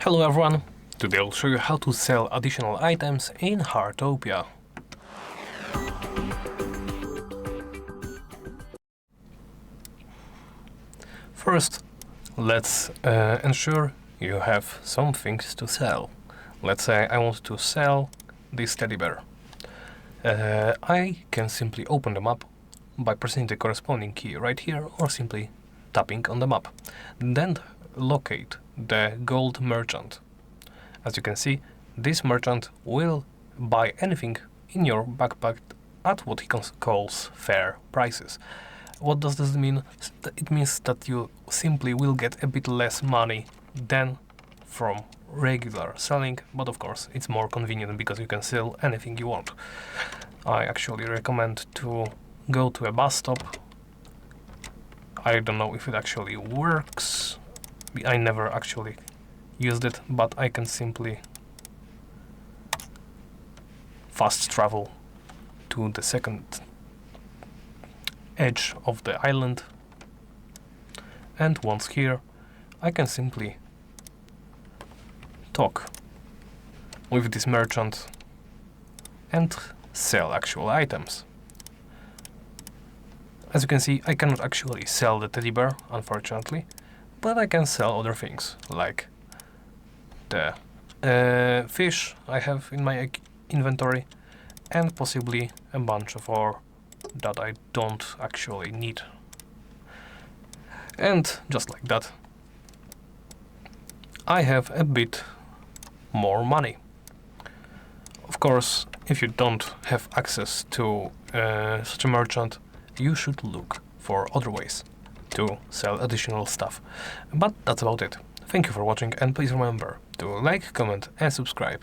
Hello everyone! Today I'll show you how to sell additional items in Heartopia. First, let's ensure you have some things to sell. Let's say I want to sell this teddy bear. I can simply open the map by pressing the corresponding key right here or simply tapping on the map. Then locate the gold merchant. As you can see, this merchant will buy anything in your backpack at what he calls fair prices. What does this mean? It means that you simply will get a bit less money than from regular selling, but of course it's more convenient because you can sell anything you want. I actually recommend to go to a bus stop. I don't know if it actually works. I never actually used it, but I can simply fast travel to the second edge of the island, and once here I can simply talk with this merchant and sell actual items. As you can see, I cannot actually sell the teddy bear, unfortunately, but I can sell other things, like the fish I have in my inventory, and possibly a bunch of ore that I don't actually need. And just like that, I have a bit more money. Of course, if you don't have access to such a merchant, you should look for other ways to sell additional stuff. But that's about it. Thank you for watching, and please remember to like, comment and subscribe.